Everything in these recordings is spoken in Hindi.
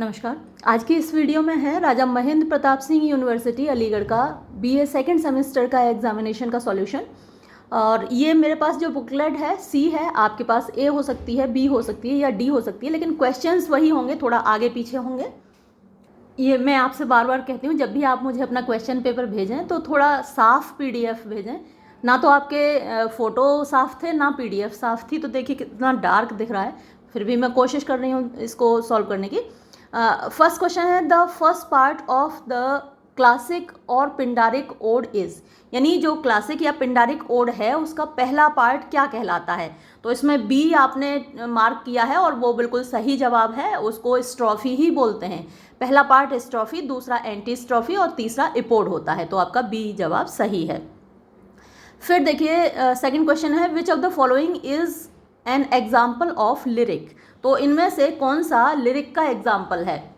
नमस्कार। आज की इस वीडियो में है राजा महेंद्र प्रताप सिंह यूनिवर्सिटी अलीगढ़ का बीए सेकंड सेमेस्टर का एग्जामिनेशन का सॉल्यूशन। और ये मेरे पास जो बुकलेट है सी है, आपके पास ए हो सकती है, बी हो सकती है या डी हो सकती है, लेकिन क्वेश्चंस वही होंगे, थोड़ा आगे पीछे होंगे। ये मैं आपसे बार बार कहती हूँ, जब भी आप मुझे अपना क्वेश्चन पेपर भेजें तो थोड़ा साफ पीडीएफ भेजें। ना तो आपके फ़ोटो साफ थे, ना पीडीएफ साफ थी, तो देखिए कितना डार्क दिख रहा है। फिर भी मैं कोशिश कर रही हूँ इसको सॉल्व करने की। फर्स्ट क्वेश्चन है, the first part of the classic और पिंडारिक ओड इज, यानी जो क्लासिक या पिंडारिक ओड है उसका पहला पार्ट क्या कहलाता है। तो इसमें बी आपने मार्क किया है और वो बिल्कुल सही जवाब है, उसको स्ट्रॉफी ही बोलते हैं। पहला पार्ट स्ट्रॉफी, दूसरा एंटी स्ट्रॉफी और तीसरा इपोड होता है, तो आपका बी जवाब सही है। फिर देखिए सेकंड क्वेश्चन है, विच of the following is an example of lyric. तो इनमें से कौन सा लिरिक का एग्जाम्पल है।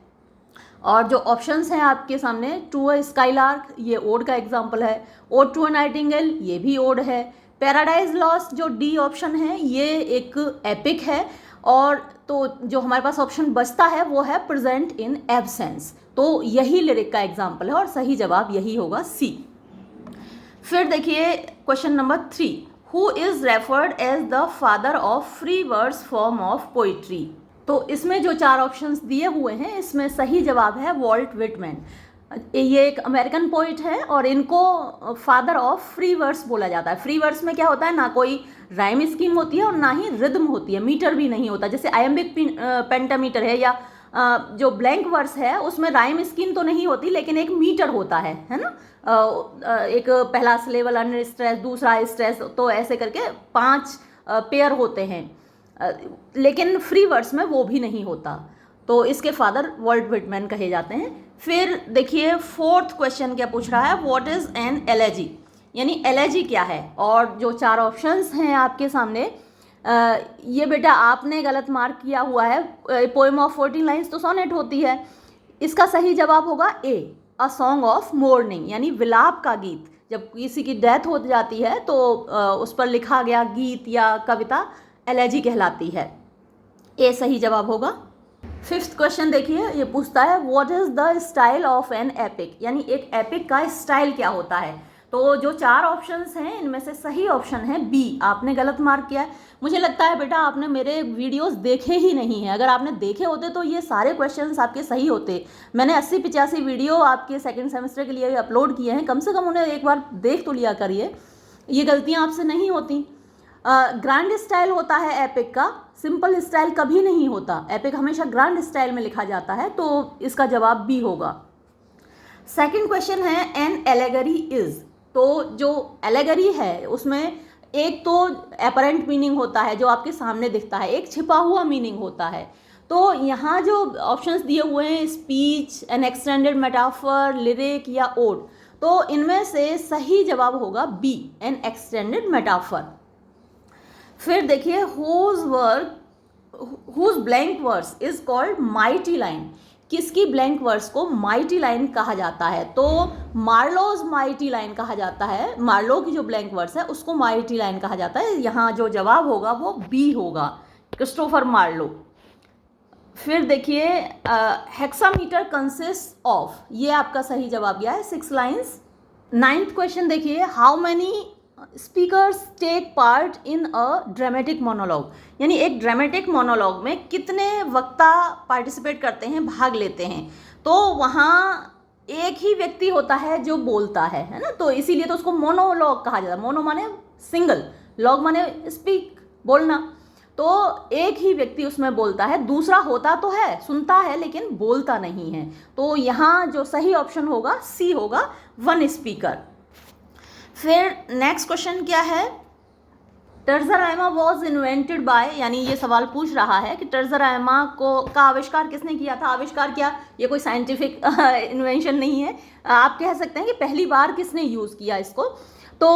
और जो ऑप्शंस हैं आपके सामने, टू अ स्काईलार्क ये ओड का एग्जाम्पल है, ओड टू अ नाइटिंगेल ये भी ओड है, पैराडाइज लॉस्ट जो डी ऑप्शन है ये एक एपिक है, और तो जो हमारे पास ऑप्शन बचता है वो है प्रेजेंट इन एब्सेंस, तो यही लिरिक का एग्जाम्पल है और सही जवाब यही होगा सी। फिर देखिए question number 3, who is referred as the father of free verse form of poetry. तो इसमें जो 4 ऑप्शंस दिए हुए हैं इसमें सही जवाब है वॉल्ट विटमैन। ये एक अमेरिकन पोइट है और इनको फादर ऑफ फ्री वर्स बोला जाता है। फ्री वर्स में क्या होता है, ना कोई राइम स्कीम होती है और ना ही रिदम होती है, मीटर भी नहीं होता। जैसे आयम्बिक पेंटामीटर है या जो ब्लैंक वर्स है उसमें राइम स्कीम तो नहीं होती लेकिन एक मीटर होता है ना। एक पहला सिलेबल अंडर स्ट्रेस, दूसरा स्ट्रेस, तो ऐसे करके 5 पेयर होते हैं, लेकिन फ्री वर्स में वो भी नहीं होता, तो इसके फादर वॉल्ट विटमैन कहे जाते हैं। फिर देखिए फोर्थ क्वेश्चन क्या पूछ रहा है, व्हाट इज एन एलेजी, यानी एलेजी क्या है। और जो 4 ऑप्शंस हैं आपके सामने, ये बेटा आपने गलत मार्क किया हुआ है, पोएम ऑफ 14 लाइन्स तो सोनेट होती है। इसका सही जवाब होगा ए, अ सॉन्ग ऑफ मोर्निंग, यानी विलाप का गीत। जब किसी की डेथ हो जाती है तो उस पर लिखा गया गीत या कविता एलेजी कहलाती है। ए सही जवाब होगा। फिफ्थ क्वेश्चन देखिए, ये पूछता है what is the style of an epic, यानी एक एपिक का स्टाइल क्या होता है। तो जो 4 ऑप्शंस हैं इनमें से सही ऑप्शन है बी, आपने गलत मार्क किया है। मुझे लगता है बेटा आपने मेरे वीडियोस देखे ही नहीं हैं, अगर आपने देखे होते तो ये सारे क्वेश्चंस आपके सही होते। मैंने 80-85 वीडियो आपके सेकंड सेमेस्टर के लिए अपलोड किए हैं, कम से कम उन्हें एक बार देख तो लिया करिए, ये गलतियाँ आपसे नहीं होती। ग्रैंड स्टाइल होता है एपिक का, सिंपल स्टाइल कभी नहीं होता, एपिक हमेशा ग्रैंड स्टाइल में लिखा जाता है, तो इसका जवाब बी होगा। सेकंड क्वेश्चन है एन एलेगरी इज, तो जो एलेगरी है उसमें एक तो एपरेंट मीनिंग होता है जो आपके सामने दिखता है, एक छिपा हुआ मीनिंग होता है। तो यहाँ जो ऑप्शंस दिए हुए हैं, speech, N extended metaphor, lyric या ओड, तो इनमें से सही जवाब होगा बी, एन एक्सटेंडेड मेटाफर। फिर देखिए whose blank verse is called mighty line, किसकी ब्लैंक वर्स को माइटी लाइन कहा जाता है। तो मार्लोज माइटी लाइन कहा जाता है, मार्लो की जो ब्लैंक वर्स है उसको माइटी लाइन कहा जाता है। यहाँ जो जवाब होगा वो बी होगा, क्रिस्टोफर मार्लो। फिर देखिए हेक्सामीटर कंसिस्ट ऑफ, ये आपका सही जवाब गया है 6 लाइन्स। 9th क्वेश्चन देखिए, how many speakers take part in a dramatic monologue, यानी एक ड्रामेटिक मोनोलॉग में कितने वक्ता पार्टिसिपेट करते हैं, भाग लेते हैं। तो वहाँ एक ही व्यक्ति होता है जो बोलता है ना, तो इसीलिए तो उसको मोनोलॉग कहा जाता है। मोनो माने सिंगल, लॉग माने स्पीक, बोलना, तो एक ही व्यक्ति उसमें बोलता है, दूसरा होता तो है, सुनता है लेकिन बोलता नहीं है। तो यहाँ जो सही ऑप्शन होगा सी होगा, 1 स्पीकर। फिर नेक्स्ट क्वेश्चन क्या है, टर्जराइमा वॉज इन्वेंटेड बाय, यानी ये सवाल पूछ रहा है कि टर्जराइमा का आविष्कार किसने किया था। आविष्कार क्या, ये कोई साइंटिफिक इन्वेंशन नहीं है, आप कह सकते हैं कि पहली बार किसने यूज़ किया इसको। तो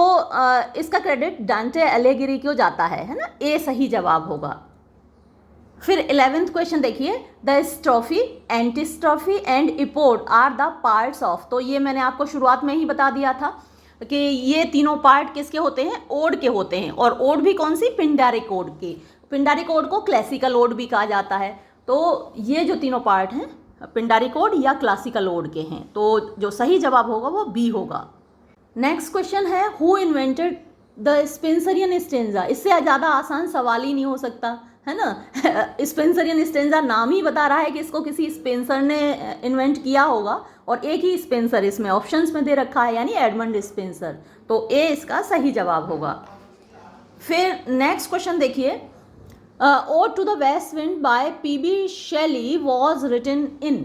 इसका क्रेडिट डांटे एलिगिरी को जाता है ना, ए सही जवाब होगा। फिर 11th क्वेश्चन देखिए, the strophe, antistrophe and epode are the parts of, तो ये मैंने आपको शुरुआत में ही बता दिया था कि ये तीनों पार्ट किसके होते हैं, ओड के होते हैं। और ओड भी कौन सी, पिंडारिक ओड के। पिंडारिक ओड को क्लासिकल ओड भी कहा जाता है। तो ये जो तीनों पार्ट हैं पिंडारी कोड या क्लासिकल ओड के हैं। तो जो सही जवाब होगा वो बी होगा। नेक्स्ट क्वेश्चन है who invented the Spenserian stanza. इससे ज़्यादा आसान सवाल ही नहीं हो सकता, है ना। स्पेंसरियन स्टेंजा नाम ही बता रहा है कि इसको किसी स्पेंसर ने इन्वेंट किया होगा, और एक ही स्पेंसर इसमें ऑप्शंस में दे रखा है, यानी एडमंड स्पेंसर। तो ए इसका सही जवाब होगा। फिर नेक्स्ट क्वेश्चन देखिए, ode to the west wind by PB Shelley was written in.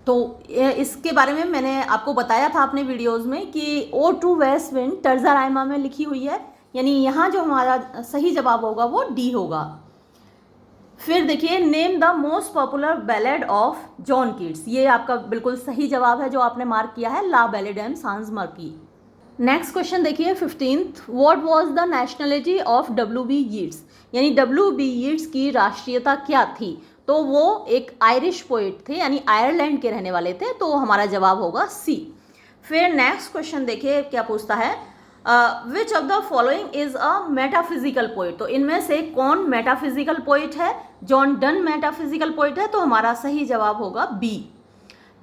तो इसके बारे में मैंने आपको बताया था अपने वीडियोज़ में कि ode to west wind terza rima में लिखी हुई है, यानी यहाँ जो हमारा सही जवाब होगा वो डी होगा। फिर देखिए, name the most popular ballad of John Keats. ये आपका बिल्कुल सही जवाब है जो आपने मार्क किया है, ला बैलेड एम सांस मर्की। नेक्स्ट क्वेश्चन देखिए 15th, what was the nationality of W.B. Yeats. यानी W.B. यीट्स की राष्ट्रीयता क्या थी। तो वो एक आयरिश पोइट थे, यानी आयरलैंड के रहने वाले थे। तो हमारा जवाब होगा सी। फिर नेक्स्ट क्वेश्चन देखिए क्या पूछता है, विच of the following is a metaphysical poet. तो इनमें से कौन मेटाफिजिकल पोइट है। जॉन डन मेटाफिजिकल पोइट है, तो हमारा सही जवाब होगा बी।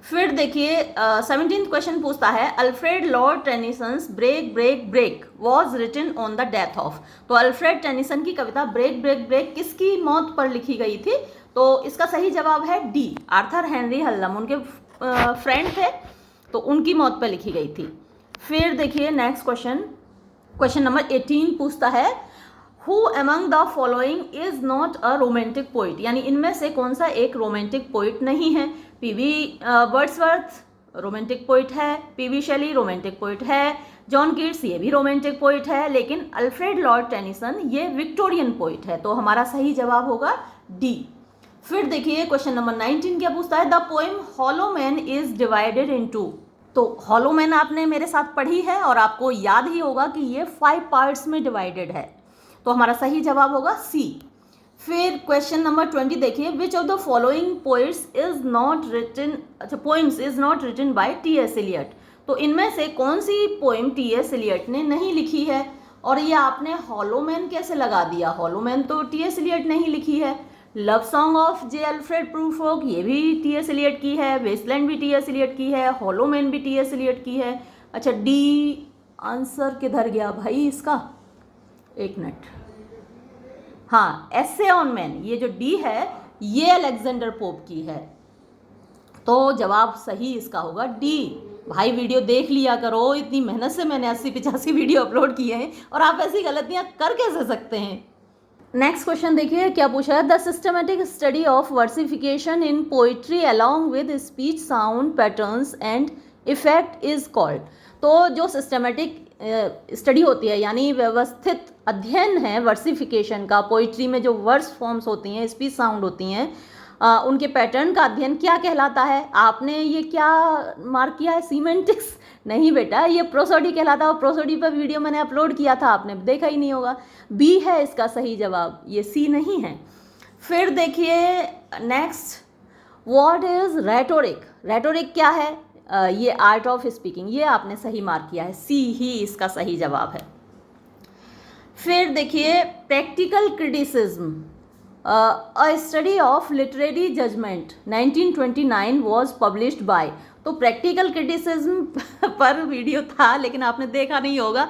फिर देखिए 17th क्वेश्चन पूछता है, Alfred Lord Tennyson's break break break was written on the death of. तो अल्फ्रेड टेनिसन की कविता ब्रेक ब्रेक ब्रेक किसकी मौत पर लिखी गई थी। तो इसका सही जवाब है डी, आर्थर हेनरी हल्लम, उनके फ्रेंड थे, तो उनकी मौत पर लिखी गई थी। फिर देखिए नेक्स्ट क्वेश्चन नंबर 18 पूछता है, who among the following is not a romantic poet. यानी इनमें से कौन सा एक रोमांटिक पोइट नहीं है। पीवी वर्ड्सवर्थ रोमांटिक पोइट है, पीवी शेली रोमांटिक पोइट है, जॉन कीट्स ये भी रोमांटिक पोइट है, लेकिन अल्फ्रेड लॉर्ड टेनिसन ये विक्टोरियन पोइट है। तो हमारा सही जवाब होगा डी। फिर देखिए क्वेश्चन नंबर 19 क्या पूछता है, the poem hollow man is divided into. तो हॉलो मैन आपने मेरे साथ पढ़ी है और आपको याद ही होगा कि ये 5 पार्ट्स में डिवाइडेड है। तो हमारा सही जवाब होगा सी। फिर क्वेश्चन नंबर 20 देखिए, which of the following poets is not written, अच्छा poems is not written by T.S. Eliot. तो इनमें से कौन सी पोइम T.S. एलियट ने नहीं लिखी है। और ये आपने हॉलो मैन कैसे लगा दिया, हॉलो मैन तो T.S. एलियट ने ही लिखी है। Love song of J Alfred Prufrock ये भी T.S. एलियट की है, वेस्टलैंड भी T.S. एलियट की है, हॉलो मैन भी T.S. एलियट की है। अच्छा डी आंसर किधर गया भाई इसका, एक मिनट, हाँ एसे ऑन मैन, ये जो डी है ये अलेक्जेंडर पोप की है। तो जवाब सही इसका होगा डी। भाई वीडियो देख लिया करो, इतनी मेहनत से मैंने 80-85 वीडियो अपलोड किए हैं और आप ऐसी गलतियां कर कैसे सकते हैं। नेक्स्ट क्वेश्चन देखिए क्या पूछा है, the systematic study of versification in poetry along with speech sound patterns and effect is called. तो जो सिस्टमेटिक स्टडी होती है, यानी व्यवस्थित अध्ययन है वर्सिफिकेशन का, पोइट्री में जो वर्स फॉर्म्स होती हैं, स्पीच साउंड होती हैं, उनके पैटर्न का अध्ययन क्या कहलाता है। आपने ये क्या मार्क किया है, सीमेंटिक्स नहीं बेटा, ये प्रोसोडी कहलाता है। और प्रोसोडी पर वीडियो मैंने अपलोड किया था, आपने देखा ही नहीं होगा। बी है इसका सही जवाब, ये सी नहीं है। फिर देखिए next, what is rhetoric. Rhetoric क्या है, ये आर्ट ऑफ स्पीकिंग, ये आपने सही मार्क किया है, सी ही इसका सही जवाब है। फिर देखिए practical criticism, a study of literary judgment 1929 was published by. तो प्रैक्टिकल क्रिटिसिज्म पर वीडियो था लेकिन आपने देखा नहीं होगा।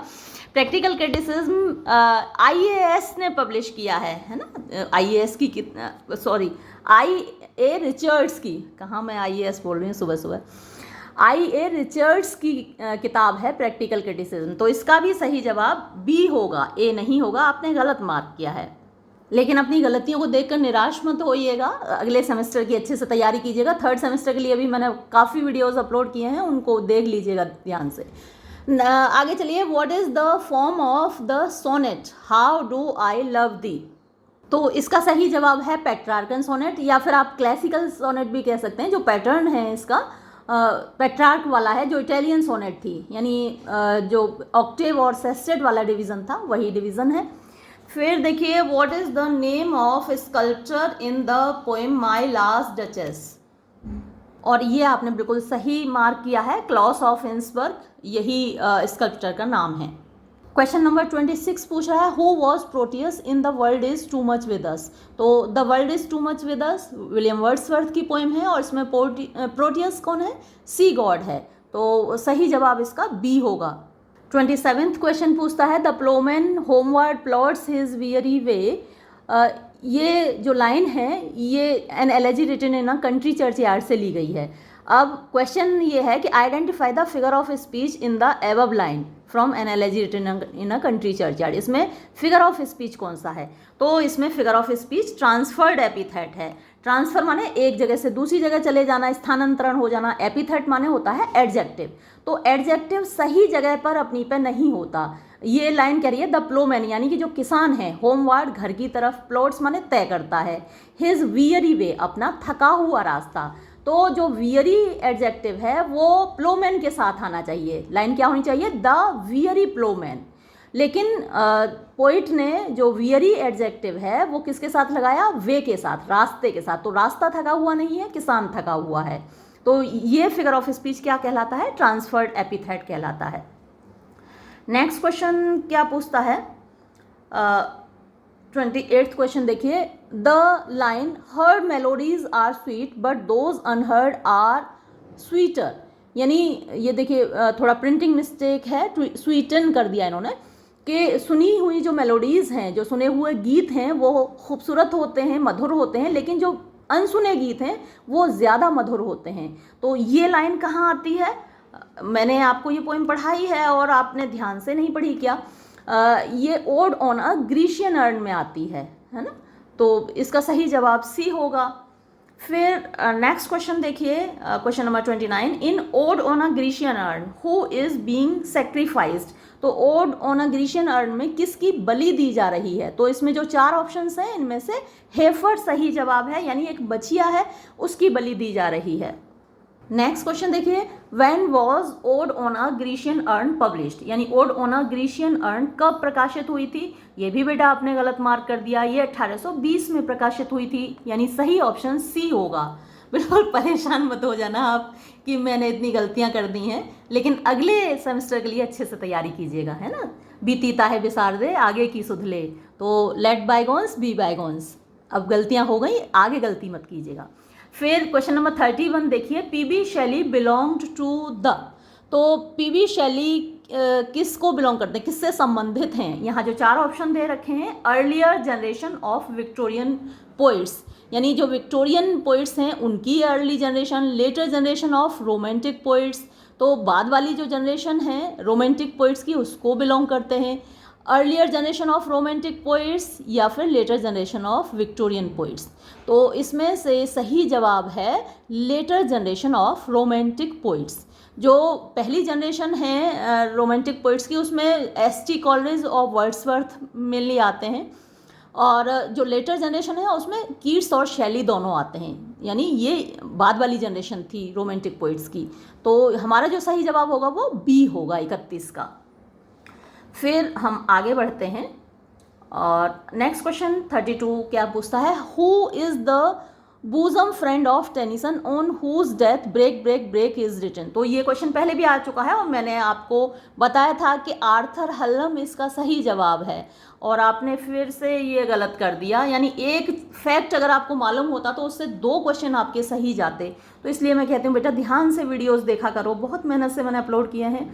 प्रैक्टिकल क्रिटिसिज्म IAS ने पब्लिश किया है ना। IAS की सॉरी IA रिचर्ड्स की, कहाँ मैं IAS बोल रही हूँ सुबह सुबह। IA रिचर्ड्स की किताब है प्रैक्टिकल क्रिटिसिज्म। तो इसका भी सही जवाब बी होगा, ए नहीं होगा, आपने गलत मार्क किया है। लेकिन अपनी गलतियों को देखकर निराश मत होइएगा, अगले सेमेस्टर की अच्छे से तैयारी कीजिएगा। 3rd सेमेस्टर के लिए भी मैंने काफ़ी वीडियोस अपलोड किए हैं, उनको देख लीजिएगा ध्यान से। आगे चलिए, what is the form of the sonnet, how do I love thee. तो इसका सही जवाब है पेट्रार्कन सोनेट, या फिर आप क्लासिकल सोनेट भी कह सकते हैं। जो पैटर्न है इसका पेट्रार्क वाला है, जो इटालियन सोनेट थी, यानी जो ऑक्टेव और सेस्टेट वाला डिवीज़न था वही डिवीज़न है। फिर देखिए, what is the name of sculpture in the poem my last duchess. और ये आपने बिल्कुल सही मार्क किया है, क्लॉस ऑफ इंसबर्ग, यही स्कल्पचर का नाम है। क्वेश्चन नंबर 26 पूछ रहा है, who was Proteus in the world is too much with us. तो the world is too much with us William Wordsworth की पोएम है और इसमें प्रोटियस कौन है, सी गॉड है। तो सही जवाब इसका बी होगा। 27th क्वेश्चन पूछता है, the ploughman homeward plods his weary way. ये जो लाइन है ये an elegy written in a country churchyard से ली गई है। अब क्वेश्चन ये है कि identify the figure of speech in the above line from an elegy written in a country churchyard. इसमें फिगर ऑफ स्पीच कौन सा है, तो इसमें figure of speech transferred epithet है। ट्रांसफर माने एक जगह से दूसरी जगह चले जाना, स्थानांतरण हो जाना। एपिथेट माने होता है एडजेक्टिव, तो एडजेक्टिव सही जगह पर अपनी पे नहीं होता। ये लाइन कह रही है द प्लोमैन यानी कि जो किसान है, होमवर्ड घर की तरफ, प्लॉट्स माने तय करता है, हिज वियरी वे अपना थका हुआ रास्ता। तो जो वियरी एडजेक्टिव है वो प्लोमैन के साथ आना चाहिए। लाइन क्या होनी चाहिए, द वियरी प्लोमैन। लेकिन पोइट ने जो वियरी एडजेक्टिव है वो किसके साथ लगाया, वे के साथ, रास्ते के साथ। तो रास्ता थका हुआ नहीं है, किसान थका हुआ है। तो ये फिगर ऑफ स्पीच क्या कहलाता है, ट्रांसफर्ड एपिथेट कहलाता है। नेक्स्ट क्वेश्चन क्या पूछता है, 28th क्वेश्चन देखिए, the line heard melodies are sweet but those unheard are sweeter. यानी ये देखिए थोड़ा प्रिंटिंग मिस्टेक है, स्वीटन कर दिया इन्होंने, कि सुनी हुई जो मेलोडीज़ हैं, जो सुने हुए गीत हैं वो खूबसूरत होते हैं, मधुर होते हैं, लेकिन जो अनसुने गीत हैं वो ज़्यादा मधुर होते हैं। तो ये लाइन कहाँ आती है, मैंने आपको ये पोएम पढ़ाई है और आपने ध्यान से नहीं पढ़ी क्या। ये odd on a Grecian urn में आती है ना। तो इसका सही जवाब सी होगा। फिर नेक्स्ट क्वेश्चन देखिए, question number 29, in ode on a Grecian urn who is being sacrificed. तो ode on a Grecian urn में किसकी बलि दी जा रही है। तो इसमें जो 4 ऑप्शंस हैं इनमें से हेफर सही जवाब है, यानी एक बछिया है उसकी बलि दी जा रही है। नेक्स्ट क्वेश्चन देखिए, when was ode on a Grecian urn published. यानी ode on a Grecian urn कब प्रकाशित हुई थी। ये भी बेटा आपने गलत मार्क कर दिया, ये 1820 में प्रकाशित हुई थी, यानी सही ऑप्शन सी होगा। बिल्कुल परेशान मत हो जाना आप कि मैंने इतनी गलतियां कर दी हैं, लेकिन अगले सेमेस्टर के लिए अच्छे से तैयारी कीजिएगा, है ना। बीतीता है बिसार दे आगे की सुध ले, तो लेट बायगॉन्स बी बायगॉन्स। अब गलतियां हो गई, आगे गलती मत कीजिएगा। फिर क्वेश्चन नंबर 31 देखिए, PB Shelley belonged to the. तो पीबी शैली किसको बिलोंग करते हैं, किससे संबंधित हैं। यहाँ जो 4 ऑप्शन दे रखे हैं, earlier generation of Victorian poets, यानी जो विक्टोरियन पोइट्स हैं उनकी early generation, later generation of romantic poets, तो बाद वाली जो जनरेशन है रोमांटिक पोइट्स की उसको बिलोंग करते हैं। Earlier generation of romantic poets या फिर later generation of Victorian poets. तो इसमें से सही जवाब है later generation of romantic poets. जो पहली जनरेशन है रोमांटिक पोइट्स की उसमें एस.टी. कॉलरिज और वर्ड्सवर्थ मेनली आते हैं, और जो लेटर जनरेशन है उसमें कीट्स और शैली दोनों आते हैं, यानी ये बाद वाली जनरेशन थी रोमांटिक पोइट्स की। तो हमारा जो सही जवाब होगा वो बी होगा, 31 का। फिर हम आगे बढ़ते हैं और नेक्स्ट क्वेश्चन 32 क्या पूछता है, who is the bosom friend of Tennyson on whose death break break break is written. तो ये क्वेश्चन पहले भी आ चुका है और मैंने आपको बताया था कि आर्थर हल्लम इसका सही जवाब है, और आपने फिर से ये गलत कर दिया। यानी एक फैक्ट अगर आपको मालूम होता तो उससे 2 क्वेश्चन आपके सही जाते। तो इसलिए मैं कहती हूँ बेटा ध्यान से वीडियोस देखा करो, बहुत मेहनत से मैंने अपलोड किए हैं।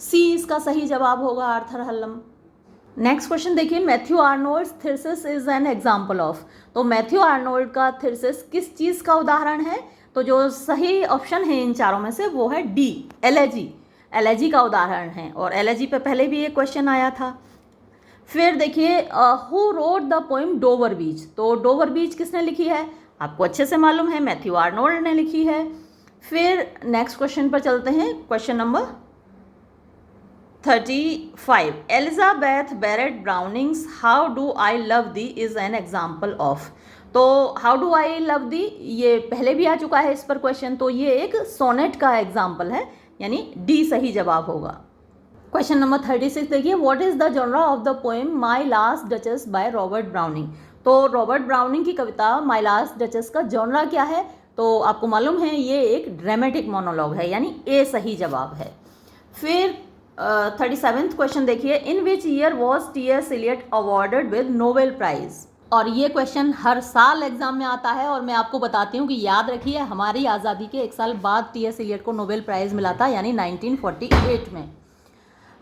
सी इसका सही जवाब होगा, आर्थर हल्लम। नेक्स्ट क्वेश्चन देखिए, Matthew Arnold's thesis is an example of. तो मैथ्यू आर्नोल्ड का थीसिस किस चीज़ का उदाहरण है। तो जो सही ऑप्शन है इन चारों में से वो है डी, एलेजी। एलेजी का उदाहरण है, और एलेजी पे पहले भी एक क्वेश्चन आया था। फिर देखिए, who wrote the poem Dover Beach. तो डोवर बीच किसने लिखी है, आपको अच्छे से मालूम है, मैथ्यू आर्नोल्ड ने लिखी है। फिर नेक्स्ट क्वेश्चन पर चलते हैं, question number 35, Elizabeth Barrett Browning's how do I love thee is an example of. तो how do I love thee ये पहले भी आ चुका है इस पर क्वेश्चन, तो ये एक सोनेट का एग्जाम्पल है, यानी डी सही जवाब होगा। क्वेश्चन नंबर 36 देखिए, what is the genre of the poem my last duchess by Robert browning. तो रॉबर्ट ब्राउनिंग की कविता माई लास्ट डचेस का जॉनरा क्या है, तो आपको मालूम है ये एक ड्रामेटिक मोनोलॉग है, यानी ए सही जवाब है। फिर 37th क्वेश्चन देखिए, in which year was T S. Eliot awarded with Nobel prize. और ये क्वेश्चन हर साल एग्जाम में आता है और मैं आपको बताती हूँ कि याद रखिए हमारी आज़ादी के 1 साल बाद टी.एस. एलियट को नोबेल प्राइज़ मिला था, यानी 1948 में।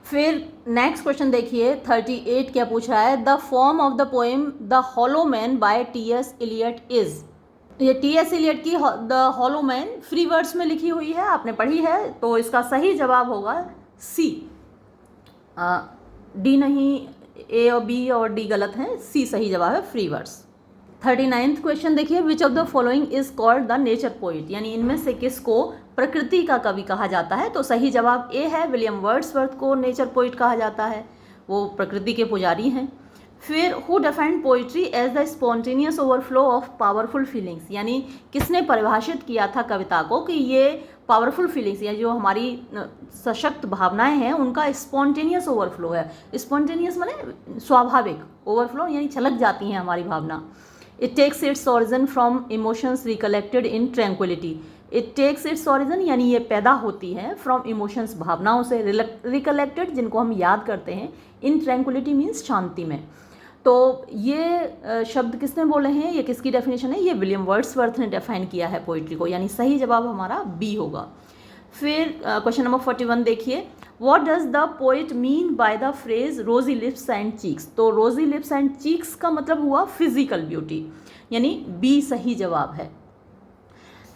फिर नेक्स्ट क्वेश्चन देखिए 38 क्या पूछ रहा है, the form of the poem the hollow man by TS. Eliot is. ये टी.एस. एलियट की the hollow man free verse में लिखी हुई है, आपने पढ़ी है, तो इसका सही जवाब होगा सी। डी नहीं, ए और बी और डी गलत हैं, सी सही जवाब है, फ्री वर्ड्स। 39th क्वेश्चन देखिए, which of the following is called the nature poet, यानी इनमें से किसको प्रकृति का कवि कहा जाता है। तो सही जवाब ए है, विलियम वर्ड्सवर्थ को नेचर पोइट कहा जाता है, वो प्रकृति के पुजारी हैं। फिर who defined poetry as the spontaneous overflow of powerful feelings, यानी किसने परिभाषित किया था कविता को कि ये पावरफुल फीलिंग्स या जो हमारी सशक्त भावनाएं हैं उनका स्पॉन्टेनियस ओवरफ्लो है। स्पॉन्टेनियस माने स्वाभाविक, ओवरफ्लो यानी छलक जाती हैं हमारी भावना। It takes its origin from emotions recollected in tranquillity. It takes its origin यानी ये पैदा होती है फ्रॉम इमोशंस भावनाओं से, रिकलेक्टेड जिनको हम याद करते हैं, इन ट्रैंक्विलिटी मीन्स शांति में। तो ये शब्द किसने बोले हैं, ये किसकी डेफिनेशन है, ये विलियम वर्ड्सवर्थ ने डिफाइन किया है पोइट्री को, यानी सही जवाब हमारा बी होगा। फिर क्वेश्चन नंबर 41 देखिए, what does the poet mean by the phrase रोजी लिप्स एंड चीक्स। तो रोजी लिप्स एंड चीक्स का मतलब हुआ फिजिकल ब्यूटी, यानी बी सही जवाब है।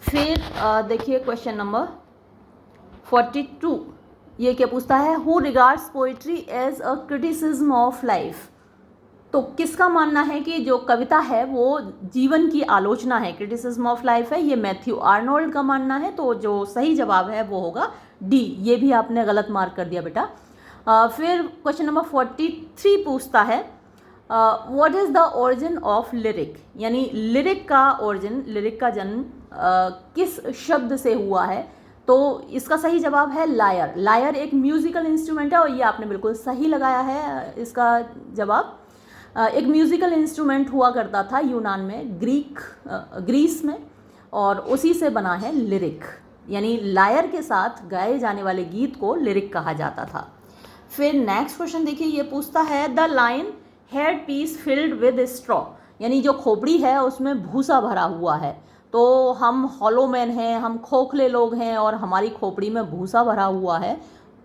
फिर देखिए क्वेश्चन नंबर 42, ये क्या पूछता है, who regards poetry as a criticism of life. तो किसका मानना है कि जो कविता है वो जीवन की आलोचना है, क्रिटिसिज्म ऑफ लाइफ है, ये मैथ्यू आर्नोल्ड का मानना है। तो जो सही जवाब है वो होगा डी, ये भी आपने गलत मार्क कर दिया बेटा। फिर क्वेश्चन नंबर 43 पूछता है, what is the origin of lyric, यानी लिरिक का ओरिजिन, लिरिक का जन्म किस शब्द से हुआ है। तो इसका सही जवाब है लायर। लायर एक म्यूजिकल इंस्ट्रूमेंट है और ये आपने बिल्कुल सही लगाया है इसका जवाब। एक म्यूजिकल इंस्ट्रूमेंट हुआ करता था यूनान में, ग्रीस में, और उसी से बना है लिरिक, यानी लायर के साथ गाए जाने वाले गीत को लिरिक कहा जाता था। फिर नेक्स्ट क्वेश्चन देखिए, ये पूछता है, the line head piece filled with straw, यानी जो खोपड़ी है उसमें भूसा भरा हुआ है। तो हम हॉलो मैन हैं, हम खोखले लोग हैं और हमारी खोपड़ी में भूसा भरा हुआ है,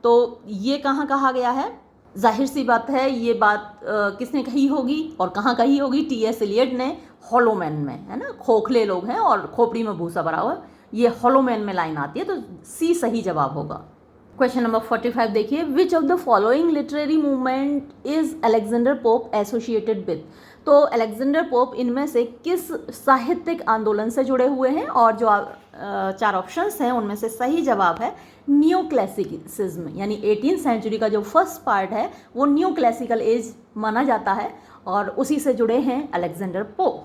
तो ये कहाँ कहा गया है। जाहिर सी बात है ये बात किसने कही होगी और कहाँ कही होगी, टी.एस. एलियट ने हॉलो मैन में, है ना, खोखले लोग हैं और खोपड़ी में भूसा भरा हुआ, ये हॉलो मैन में लाइन आती है, तो सी सही जवाब होगा। क्वेश्चन नंबर 45 देखिए, which of the following literary movement is Alexander pope associated with. तो अलेक्जेंडर पोप इनमें से किस साहित्यिक आंदोलन से जुड़े हुए हैं, और जो 4 ऑप्शंस हैं उनमें से सही जवाब है न्यू क्लासिसिज्म, यानी 18th सेंचुरी का जो फर्स्ट पार्ट है वो न्यू क्लासिकल एज माना जाता है और उसी से जुड़े हैं अलेक्जेंडर पोप।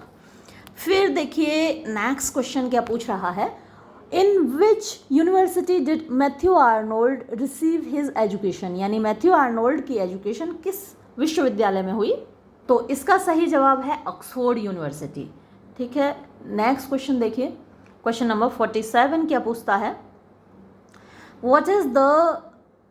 फिर देखिए नेक्स्ट क्वेश्चन क्या पूछ रहा है, in which university did Matthew Arnold receive his education, यानी मैथ्यू आर्नोल्ड की एजुकेशन किस विश्वविद्यालय में हुई। तो इसका सही जवाब है ऑक्सफोर्ड यूनिवर्सिटी। ठीक है, नेक्स्ट क्वेश्चन देखिए, क्वेश्चन नंबर 47 क्या पूछता है, what is the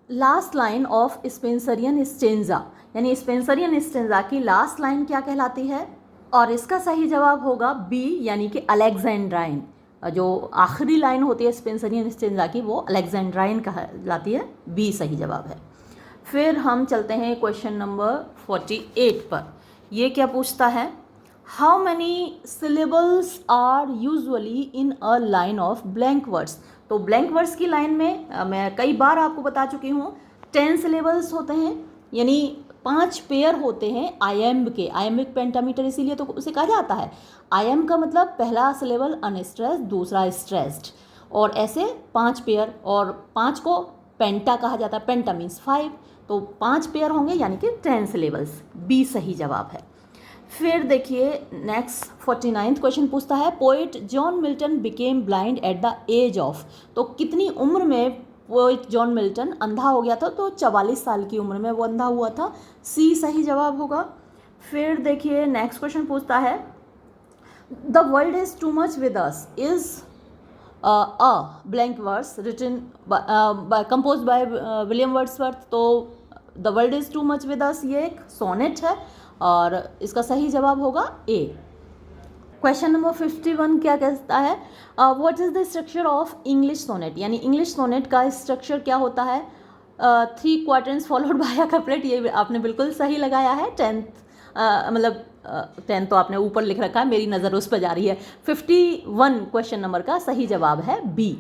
last line of Spenserian stanza, यानी स्पेंसरियन स्टेंजा की लास्ट लाइन क्या कहलाती है। और इसका सही जवाब होगा बी, यानी कि अलेक्जेंड्राइन। जो आखिरी लाइन होती है स्पेंसरियन स्टेंजा की वो अलेक्जेंड्राइन कहलाती है, बी सही जवाब है। फिर हम चलते हैं क्वेश्चन नंबर 48 पर। ये क्या पूछता है, how many syllables are usually in a line of blank verse. तो ब्लैंक वर्ड्स की लाइन में मैं कई बार आपको बता चुकी हूँ 10 सिलेबल्स होते हैं, यानी 5 पेयर होते हैं आईएम के, आयमिक पेंटामीटर इसीलिए तो उसे कहा जाता है। आईएम का मतलब पहला सिलेबल अनस्ट्रेस्ड, दूसरा स्ट्रेस्ड, और ऐसे 5 पेयर, और 5 को पेंटा कहा जाता है, पेंटा मीन्स 5, तो 5 पेयर होंगे यानी कि 10 सिलेबल्स, बी सही जवाब है। फिर देखिए नेक्स्ट 49th क्वेश्चन पूछता है, poet John Milton became blind at the age of. तो कितनी उम्र में पोइट जॉन मिल्टन अंधा हो गया था। तो 44 साल की उम्र में वो अंधा हुआ था, सी सही जवाब होगा। फिर देखिए नेक्स्ट क्वेश्चन पूछता है, the world is too much with us is a blank verse written composed by William Wordsworth. तो the world is too much with us ये एक सोनेट है और इसका सही जवाब होगा ए। क्वेश्चन नंबर 51 क्या कहता है, what is the structure of English sonnet, यानी इंग्लिश सोनेट का स्ट्रक्चर क्या होता है, 3 quarters followed by a couplet. ये आपने बिल्कुल सही लगाया है। 10th मतलब 10 तो आपने ऊपर लिख रखा है, मेरी नज़र उस पर जा रही है। 51 क्वेश्चन नंबर का सही जवाब है बी।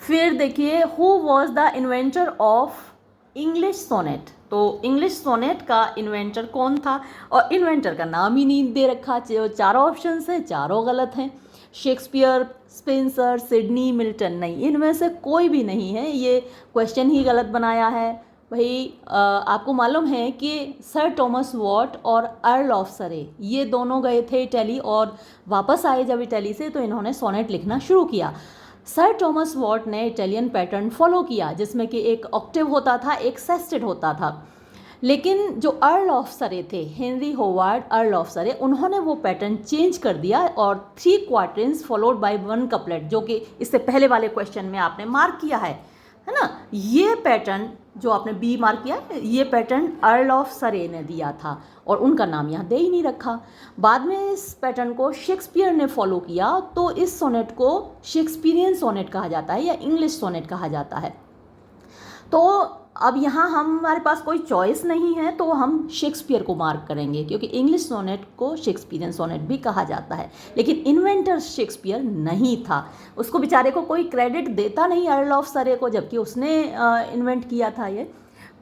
फिर देखिए, who was the inventor of English sonnet. तो इंग्लिश सोनेट का इन्वेंटर कौन था, और इन्वेंटर का नाम ही नहीं दे रखा। चारों ऑप्शन हैं, चारों गलत हैं। शेक्सपियर, स्पेंसर, सिडनी, मिल्टन, नहीं, इनमें से कोई भी नहीं है। ये क्वेश्चन ही गलत बनाया है भाई। आपको मालूम है कि सर टॉमस वॉट और अर्ल ऑफ सरे ये दोनों गए थे इटली, और वापस आए जब इटली से तो इन्होंने सोनेट लिखना शुरू किया। सर टॉमस वॉट ने इटालियन पैटर्न फॉलो किया जिसमें कि एक ऑक्टेव होता था, एक सेस्टेड होता था। लेकिन जो अर्ल ऑफ सरे थे, हेनरी होवार्ड अर्ल ऑफ सरे, उन्होंने वो पैटर्न चेंज कर दिया और 3 क्वार्टर्स फॉलोड बाय 1 कपलेट, जो कि इससे पहले वाले क्वेश्चन में आपने मार्क किया है ना। ये पैटर्न जो आपने बी मार्क किया, ये पैटर्न अर्ल ऑफ सरे ने दिया था और उनका नाम यहाँ दे ही नहीं रखा। बाद में इस पैटर्न को शेक्सपियर ने फॉलो किया, तो इस सोनेट को शेक्सपियरियन सोनेट कहा जाता है या इंग्लिश सोनेट कहा जाता है। तो अब यहाँ हमारे पास कोई चॉइस नहीं है, तो हम शेक्सपियर को मार्क करेंगे, क्योंकि इंग्लिश सोनेट को शेक्सपियरियन सोनेट भी कहा जाता है। लेकिन इन्वेंटर शेक्सपियर नहीं था, उसको बेचारे को कोई क्रेडिट देता नहीं अर्ल ऑफ सरे को, जबकि उसने इन्वेंट किया था ये।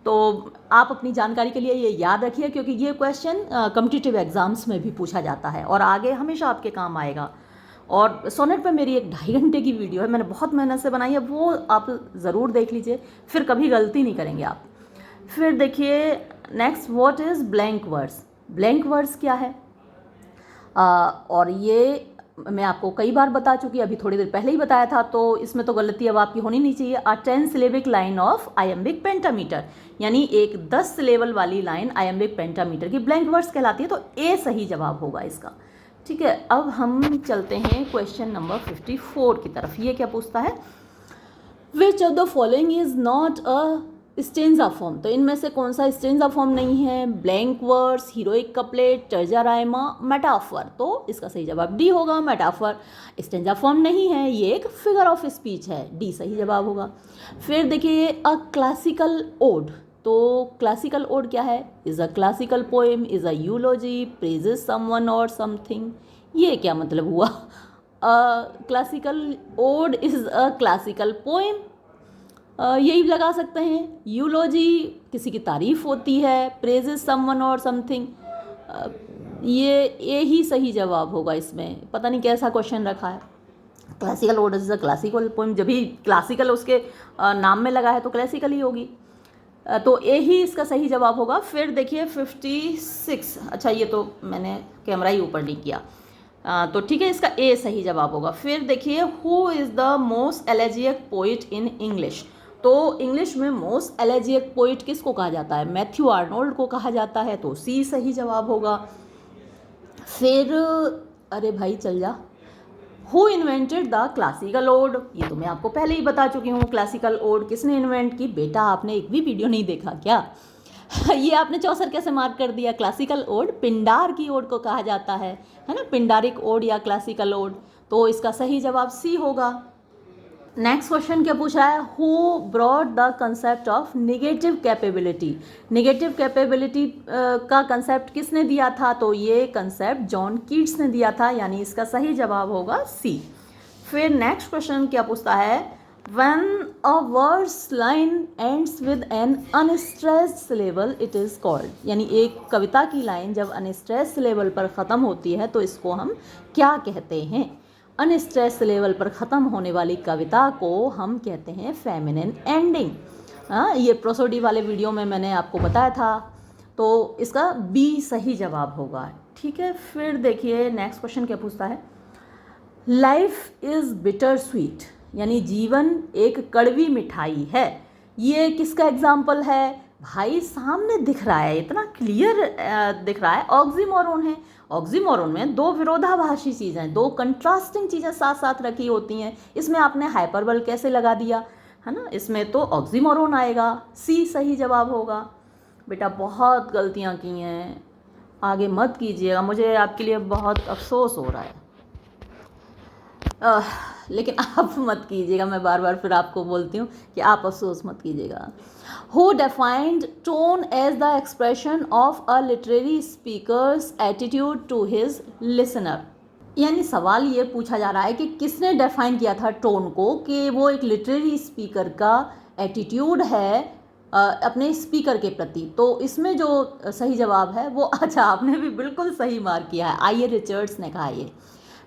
तो आप अपनी जानकारी के लिए ये याद रखिए, क्योंकि ये क्वेश्चन कॉम्पिटिटिव एग्जाम्स में भी पूछा जाता है और आगे हमेशा आपके काम आएगा। और सोनेट पे मेरी एक 2.5 घंटे की वीडियो है, मैंने बहुत मेहनत से बनाई है, वो आप ज़रूर देख लीजिए, फिर कभी गलती नहीं करेंगे आप। फिर देखिए next, what is blank words. Blank words क्या है, और ये मैं आपको कई बार बता चुकी, अभी थोड़ी देर पहले ही बताया था, तो इसमें तो गलती अब आपकी होनी नहीं चाहिए। अ 10 syllabic line of iambic pentameter, यानी एक 10 सिलेबल वाली लाइन आयम्बिक पेंटामीटर की ब्लैंक वर्ड्स कहलाती है। तो ए सही जवाब होगा इसका। ठीक है, अब हम चलते हैं क्वेश्चन नंबर 54 की तरफ। ये क्या पूछता है, विच of the following is not a stanza form. तो इनमें से कौन सा स्टेंजा फॉर्म नहीं है, blank words, heroic couplet, terza Raima, metaphor. तो इसका सही जवाब डी होगा, मेटाफर स्टेंजा फॉर्म नहीं है, ये एक फिगर ऑफ स्पीच है, डी सही जवाब होगा। फिर देखिए, अ क्लासिकल ओड। तो क्लासिकल ओड क्या है, is a classical poem, is a eulogy, praises someone और समथिंग। ये क्या मतलब हुआ, classical ode is a classical poem, यही लगा सकते हैं। यूलॉजी किसी की तारीफ होती है, प्रेजेस समवन और समथिंग, ये ही सही जवाब होगा इसमें। पता नहीं कैसा क्वेश्चन रखा है। Classical ode is a classical poem, जब भी क्लासिकल उसके नाम में लगा है तो क्लासिकल ही होगी, तो ए ही इसका सही जवाब होगा। फिर देखिए 56, अच्छा ये तो मैंने कैमरा ही ऊपर नहीं किया, तो ठीक है, इसका ए सही जवाब होगा। फिर देखिए, who is the most एलेजियक poet in English. तो इंग्लिश में मोस्ट एलेजियक पोइट किसको कहा जाता है, मैथ्यू आर्नोल्ड को कहा जाता है, तो सी सही जवाब होगा। फिर अरे भाई चल जा, who invented the classical ode. ये तो मैं आपको पहले ही बता चुकी हूँ, क्लासिकल ओड किसने इन्वेंट की। बेटा आपने एक भी वीडियो नहीं देखा क्या ये आपने चौसर कैसे मार्क कर दिया। क्लासिकल ओड पिंडार की ओड को कहा जाता है ना, पिंडारिक ओड या क्लासिकल ओड। तो इसका सही जवाब सी होगा। नेक्स्ट क्वेश्चन क्या पूछा है, who brought the concept of negative capability. Negative capability का कंसेप्ट किसने दिया था, तो ये कंसेप्ट जॉन कीट्स ने दिया था, यानी इसका सही जवाब होगा सी। फिर नेक्स्ट क्वेश्चन क्या पूछता है, when a words line ends with an unstressed syllable it is called. यानी एक कविता की लाइन जब अनस्ट्रेस्ड सिलेबल पर ख़त्म होती है तो इसको हम क्या कहते हैं। अनस्ट्रेस लेवल पर ख़त्म होने वाली कविता को हम कहते हैं फेमिनिन एंडिंग। हाँ, ये प्रोसोडी वाले वीडियो में मैंने आपको बताया था, तो इसका बी सही जवाब होगा। ठीक है, फिर देखिए नेक्स्ट क्वेश्चन क्या पूछता है, लाइफ इज़ बिटर स्वीट, यानी जीवन एक कड़वी मिठाई है। ये किसका एग्जाम्पल है, भाई सामने दिख रहा है, इतना क्लियर दिख रहा है, ऑक्सीमोरोन है। ऑक्सीमोरोन में दो विरोधाभासी चीज़ें, दो कंट्रास्टिंग चीज़ें साथ साथ रखी होती हैं, इसमें आपने हाइपरबल कैसे लगा दिया, है ना, इसमें तो ऑक्सीमोरोन आएगा, सी सही जवाब होगा। बेटा बहुत गलतियाँ की हैं, आगे मत कीजिएगा, मुझे आपके लिए बहुत अफसोस हो रहा है। लेकिन आप मत कीजिएगा, मैं बार बार फिर आपको बोलती हूँ कि आप अफसोस मत कीजिएगा। Who defined tone as the expression of a literary speaker's attitude to his listener? यानी सवाल ये पूछा जा रहा है कि किसने डिफाइन किया था टोन को, कि वो एक लिटरेरी स्पीकर का एटीट्यूड है अपने स्पीकर के प्रति। तो इसमें जो सही जवाब है वो, अच्छा आपने भी बिल्कुल सही मार्क किया है, आई ए रिचर्ड्स ने कहा ये।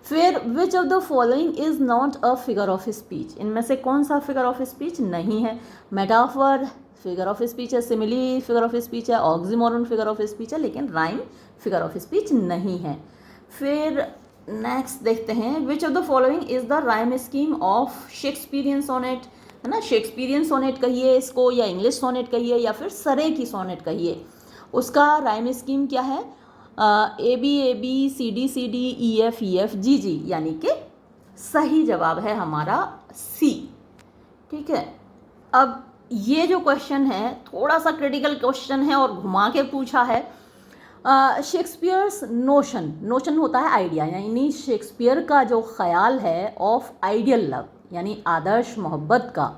फिर विच of the following is not a figure of speech, इनमें से कौन सा फिगर ऑफ स्पीच नहीं है? मेटाफर फिगर ऑफ स्पीच है, सिमिली फिगर ऑफ स्पीच है, ऑक्सीमोरन फिगर ऑफ स्पीच है, लेकिन राइम फिगर ऑफ स्पीच नहीं है। फिर नेक्स्ट देखते हैं, which of the following is the rhyme scheme of Shakespearean sonnet, है ना, शेक्सपियरियन सोनेट कहिए इसको, या इंग्लिश सोनेट कहिए, या फिर सरे की सोनेट कहिए, उसका राइम स्कीम क्या है? A B C D E F G G, यानी कि सही जवाब है हमारा सी। ठीक है, अब ये जो क्वेश्चन है थोड़ा सा क्रिटिकल क्वेश्चन है और घुमा के पूछा है। शेक्सपियर्स नोशन, नोशन होता है आइडिया, यानी शेक्सपियर का जो ख्याल है ऑफ आइडियल लव, यानी आदर्श मोहब्बत का,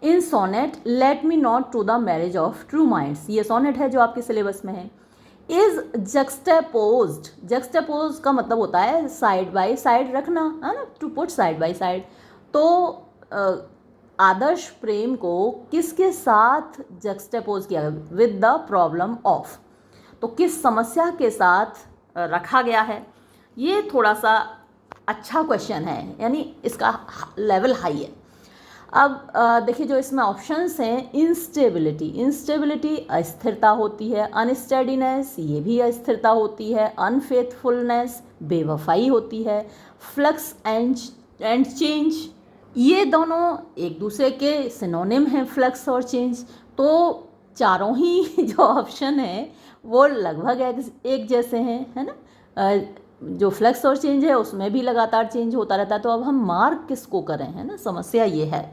in sonnet let me not to the marriage of true minds, ये सोनेट है जो आपके सिलेबस में है, इज जक्सटेपोज्ड, जक्सटेपोज का मतलब होता है साइड बाय साइड रखना, है ना, to put side by side. तो आदर्श प्रेम को किसके साथ जक्सटेपोज किया गया? विद द प्रॉब्लम ऑफ, तो किस समस्या के साथ रखा गया है? ये थोड़ा सा अच्छा क्वेश्चन है, यानी इसका लेवल हाई है। अब देखिए जो इसमें ऑप्शंस हैं, इंस्टेबिलिटी, इंस्टेबिलिटी अस्थिरता होती है, अनस्टेडीनेस ये भी अस्थिरता होती है, अनफेथफुलनेस बेवफाई होती है, फ्लक्स एंड चेंज, ये दोनों एक दूसरे के सिनोनिम हैं, फ्लक्स और चेंज। तो चारों ही जो ऑप्शन है वो लगभग एक जैसे हैं, है ना, जो फ्लक्स और चेंज है उसमें भी लगातार चेंज होता रहता है। तो अब हम मार्क किसको करें, है ना, समस्या ये है।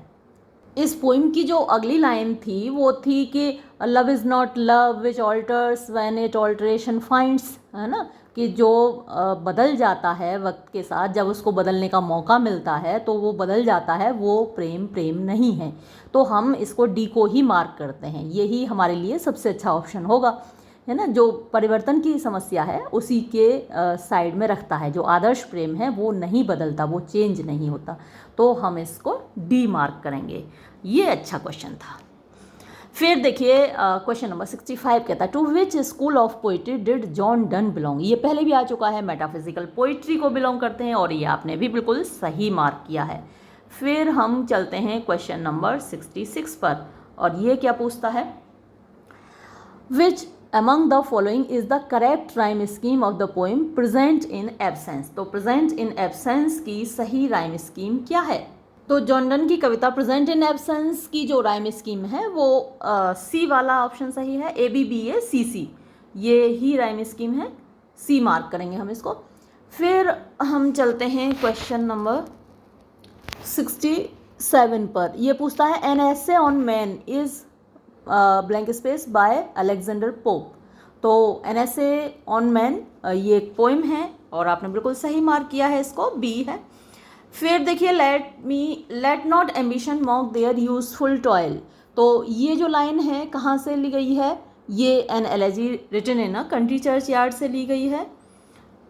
इस पोइम की जो अगली लाइन थी वो थी कि love is not love which alters when it alteration finds, है ना, कि जो बदल जाता है वक्त के साथ, जब उसको बदलने का मौका मिलता है तो वो बदल जाता है, वो प्रेम प्रेम नहीं है। तो हम इसको डी को ही मार्क करते हैं, यही हमारे लिए सबसे अच्छा ऑप्शन होगा, है ना, जो परिवर्तन की समस्या है उसी के साइड में रखता है। जो आदर्श प्रेम है वो नहीं बदलता, वो चेंज नहीं होता, तो हम इसको डी मार्क करेंगे। ये अच्छा क्वेश्चन था। फिर देखिए क्वेश्चन नंबर 65 कहता है, to which school of poetry did John Donne belong? ये पहले भी आ चुका है, मेटाफिजिकल पोइट्री को बिलोंग करते हैं, और ये आपने भी बिल्कुल सही मार्क किया है। फिर हम चलते हैं क्वेश्चन नंबर 66 पर, और ये क्या पूछता है, विच among the following is the correct rhyme scheme of the poem present in absence? तो present in absence की सही rhyme scheme क्या है? तो जॉन डन की कविता प्रेजेंट इन एब्सेंस की जो राइम स्कीम है वो सी वाला ऑप्शन सही है, ए बी बी ए सी सी, ये ही राइम स्कीम है, सी मार्क करेंगे हम इसको। फिर हम चलते हैं क्वेश्चन नंबर 67 पर। ये पूछता है, an essay on man is blank space by Alexander pope. तो एन एसे ऑन मैन ये एक पोइम है, और आपने बिल्कुल सही मार्क किया है, इसको बी है। फिर देखिए, let not ambition mock their useful toil. तो ये जो लाइन है कहाँ से ली गई है? ये an elegy written in a country churchyard से ली गई है,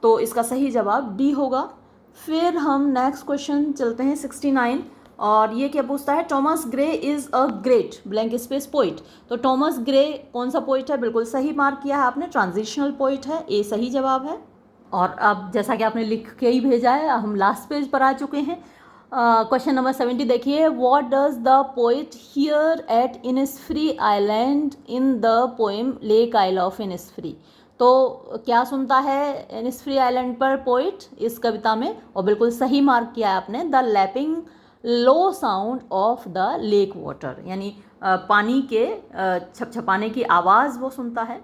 तो इसका सही जवाब डी होगा। फिर हम नेक्स्ट क्वेश्चन चलते हैं 69, और ये क्या पूछता है, Thomas Gray is a great blank space poet. तो टॉमस ग्रे कौन सा पोइट है? बिल्कुल सही मार्क किया है आपने, ट्रांजिशनल पोइट है, ए सही जवाब है। और अब जैसा कि आपने लिख के ही भेजा है, हम लास्ट पेज पर आ चुके हैं। क्वेश्चन नंबर 70 देखिए, what does the poet hear at Innisfree island in the poem Lake Isle of Innisfree? तो क्या सुनता है इनिसफ्री आइलैंड पर पोइट इस कविता में? और बिल्कुल सही मार्क किया है आपने, the lapping low sound of the lake water, यानी पानी के छपछपाने की आवाज़ वो सुनता है।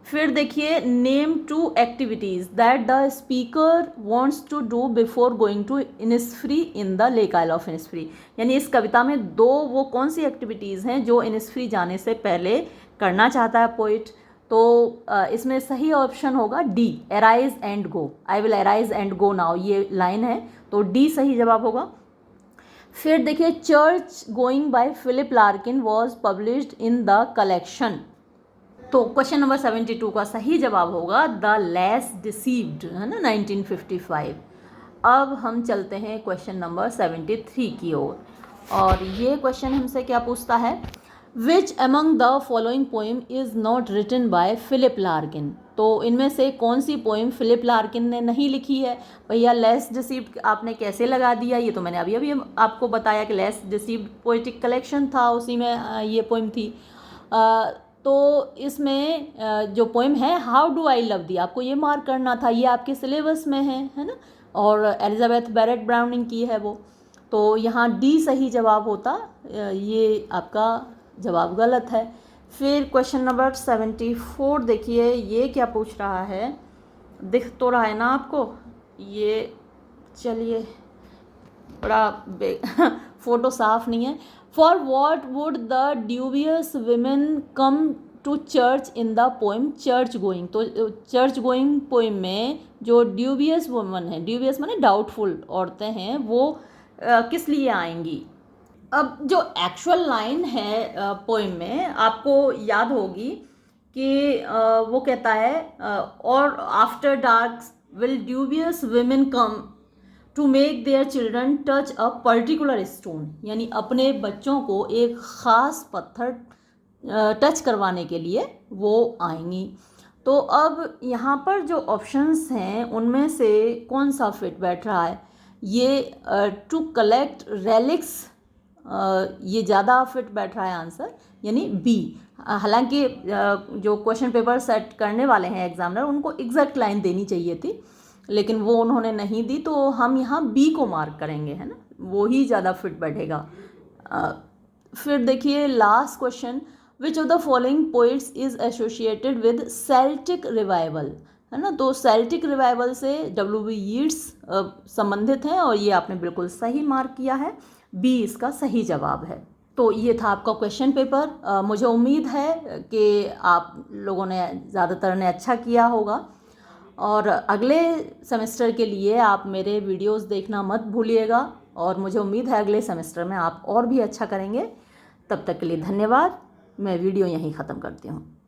फिर देखिए, name 2 activities that the speaker wants to do before going to Innisfree in the Lake Isle of Innisfree, यानी इस कविता में 2 वो कौन सी एक्टिविटीज़ हैं जो इनिसफ्री जाने से पहले करना चाहता है पोइट। तो इसमें सही ऑप्शन होगा D, arise and go. I will arise and go now, ये लाइन है, तो डी सही जवाब होगा। फिर देखिए, Church Going by Philip Larkin was published in the collection. तो क्वेश्चन नंबर 72 का सही जवाब होगा द लेस डिसीव्ड, है ना, 1955। अब हम चलते हैं क्वेश्चन नंबर 73 की ओर, और ये क्वेश्चन हमसे क्या पूछता है, which among the following poem is not written by Philip Larkin. तो इनमें से कौन सी पोइम फिलिप लार्किन ने नहीं लिखी है। भैया लेस डिसीव्ड आपने कैसे लगा दिया, ये तो मैंने अभी अभी आपको बताया कि लेस डिसीव्ड पोइटिक कलेक्शन था, उसी में ये पोइम थी। तो इसमें जो पोइम है हाउ डू आई लव दी, आपको ये मार्क करना था, ये आपके सिलेबस में है ना, और एलिजाबेथ बैरेट ब्राउनिंग की है वो। तो यहाँ डी सही जवाब होता, ये आपका जवाब गलत है। फिर क्वेश्चन नंबर 74 देखिए, ये क्या पूछ रहा है, दिख तो रहा है ना आपको ये, चलिए बड़ा फोटो साफ नहीं है। For what would the dubious women come to church in the poem Church Going. तो चर्च गोइंग पोइम में जो ड्यूबियस वुमन है, ड्यूबियस माने डाउटफुल औरतें हैं, वो किस लिए आएंगी। अब जो एक्चुअल लाइन है पोइम में, आपको याद होगी कि वो कहता है और after dark will dubious women come to make their children touch a particular stone, यानी अपने बच्चों को एक ख़ास पत्थर टच करवाने के लिए वो आएंगी। तो अब यहाँ पर जो ऑप्शंस हैं उनमें से कौन सा फिट बैठ रहा है, ये टू कलेक्ट रेलिक्स, ये ज़्यादा फिट बैठ रहा है आंसर, यानी बी। हालांकि जो क्वेश्चन पेपर सेट करने वाले हैं एग्जामिनर, उनको एग्जैक्ट लाइन देनी चाहिए थी, लेकिन वो उन्होंने नहीं दी, तो हम यहाँ बी को मार्क करेंगे, है ना, वो ही ज़्यादा फिट बैठेगा। फिर देखिए last question, which of the following poets is associated with Celtic revival, है ना। तो सेल्टिक रिवाइवल से W.B. येट्स संबंधित हैं, और ये आपने बिल्कुल सही मार्क किया है, बी इसका सही जवाब है। तो ये था आपका क्वेश्चन पेपर। मुझे उम्मीद है कि आप लोगों ने ज़्यादातर ने अच्छा किया होगा, और अगले सेमेस्टर के लिए आप मेरे वीडियोस देखना मत भूलिएगा, और मुझे उम्मीद है अगले सेमेस्टर में आप और भी अच्छा करेंगे। तब तक के लिए धन्यवाद। मैं वीडियो यहीं ख़त्म करती हूँ।